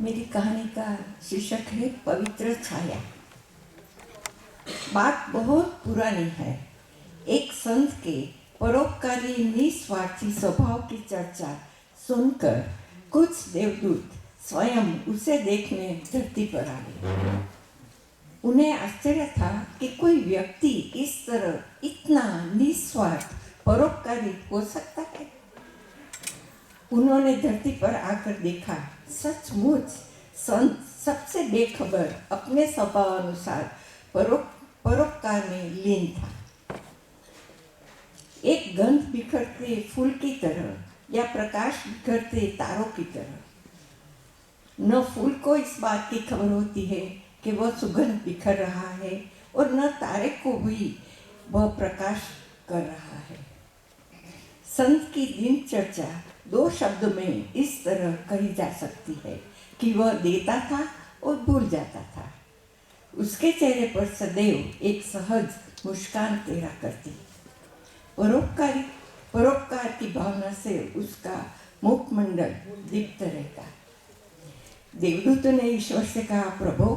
मेरी कहानी का शीर्षक है पवित्र छाया। बात बहुत पुरानी है। एक संत के परोपकारी निस्वार्थी स्वभाव की चर्चा सुनकर कुछ देवदूत स्वयं उसे देखने धरती पर आ गए। उन्हें आश्चर्य था कि कोई व्यक्ति इस तरह इतना निस्वार्थ परोपकारी हो सकता है। उन्होंने धरती पर आकर देखा, सचमुच संत सबसे बेखबर अपने स्वभाव अनुसार परोपकार में लीन था। एक गंध बिखरते फूल की तरह या प्रकाश बिखरते तारों की तरह। न फूल को इस बात की खबर होती है कि वह सुगंध बिखर रहा है और न तारे को भी वह प्रकाश कर रहा है। संत की दिनचर्या दो शब्द में इस तरह कही जा सकती है कि वह देता था और भूल जाता था। उसके चेहरे पर सदैव एक सहज मुस्कान तेरा करती। परोपकार की भावना से उसका मुखमंडल दीप्त रहता। देवदूतों ने ईश्वर से कहा, प्रभु,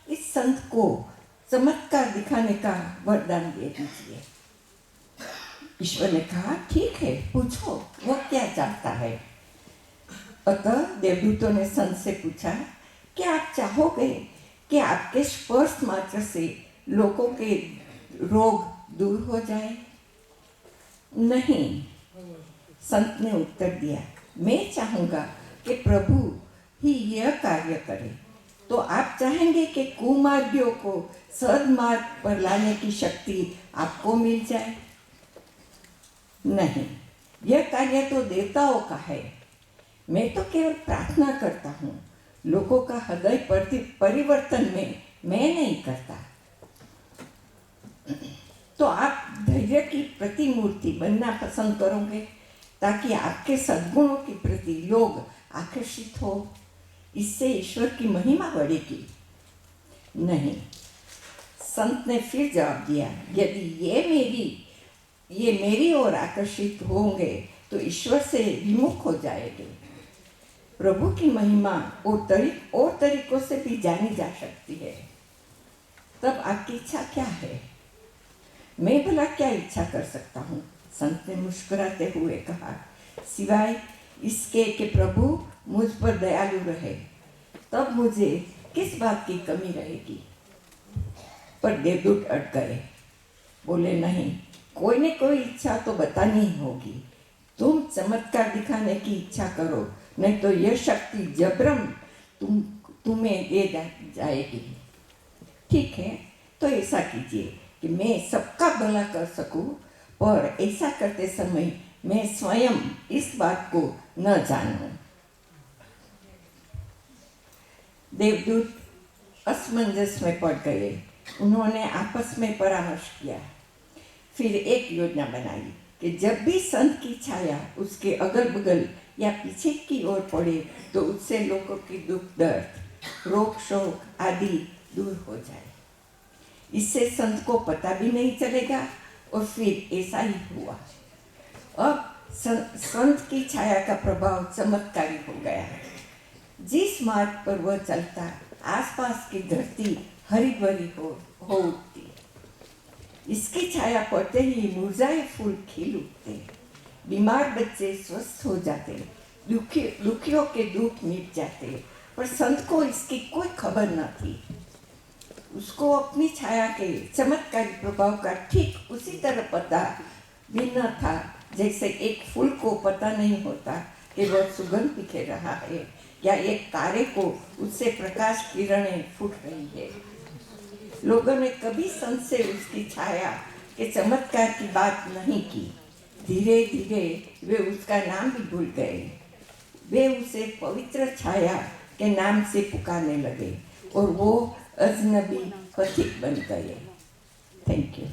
इस संत को चमत्कार दिखाने का वरदान दे दीजिए। ईश्वर ने कहा, ठीक है, पूछो वह क्या चाहता है। अतः देवदूतों ने संत से पूछा, क्या आप चाहोगे कि आपके स्पर्श मात्र से लोगों के रोग दूर हो जाए? नहीं, संत ने उत्तर दिया, मैं चाहूँगा कि प्रभु ही यह कार्य करे। तो आप चाहेंगे कि कुमार्गियों को सद्मार्ग पर लाने की शक्ति आपको मिल जाए? नहीं, यह कार्य तो देवताओं का है। मैं तो केवल प्रार्थना करता हूँ। लोगों का हृदय परिवर्तन में मैं नहीं करता। तो आप धैर्य की प्रतिमूर्ति बनना पसंद करोगे ताकि आपके सद्गुणों के प्रति लोग आकर्षित हो। इससे ईश्वर की महिमा बढ़ेगी। नहीं, संत ने फिर जवाब दिया, यदि ये मेरी ओर आकर्षित होंगे तो ईश्वर से विमुख हो जाएंगे। प्रभु की महिमा और तरीकों से भी जानी जा सकती है। तब आपकी इच्छा क्या है? मैं भला क्या इच्छा कर सकता हूँ? संत ने मुस्कुराते हुए कहा, सिवाय इसके कि प्रभु मुझ पर दयालु रहे, तब मुझे किस बात की कमी रहेगी। पर देवदूत अट गए। बोले, नहीं, कोई न कोई इच्छा तो बतानी ही होगी। तुम चमत्कार दिखाने की इच्छा करो, नहीं तो यह शक्ति जबरन तुम्हें दे जाएगी। ठीक है, तो ऐसा कीजिए कि मैं सबका भला कर सकूं, पर ऐसा करते समय मैं स्वयं इस बात को न जानूं। देवदूत असमंजस में पड़ गए। उन्होंने आपस में परामर्श किया। फिर एक योजना बनाई कि जब भी संत की छाया उसके अगल बगल या पीछे की ओर पड़े तो उससे लोगों की दुख दर्द, रोग शोक आदि दूर हो जाए। इससे संत को पता भी नहीं चलेगा। और फिर ऐसा ही हुआ। अब संत की छाया का प्रभाव चमत्कारी हो गया। जिस मार्ग पर वह चलता, आसपास की धरती हरी भरी हो उठती। इसकी छाया पड़ते ही मुरझाए फूल खिल उठते, बीमार बच्चे स्वस्थ हो जाते, दुखियों के दुख मिट जाते। पर संत को इसकी कोई खबर न थी। उसको अपनी छाया के चमत्कारी प्रभाव का ठीक उसी तरह पता भी न था जैसे एक फूल को पता नहीं होता कि वह सुगंध बिखेर रहा है या एक तारे को उससे प्रकाश किरणें फूट रही है। लोगों ने कभी संत से उसकी छाया के चमत्कार की बात नहीं की। धीरे धीरे वे उसका नाम भी भूल गए। वे उसे पवित्र छाया के नाम से पुकारने लगे और वो अजनबी पथिक बन गए। Thank you.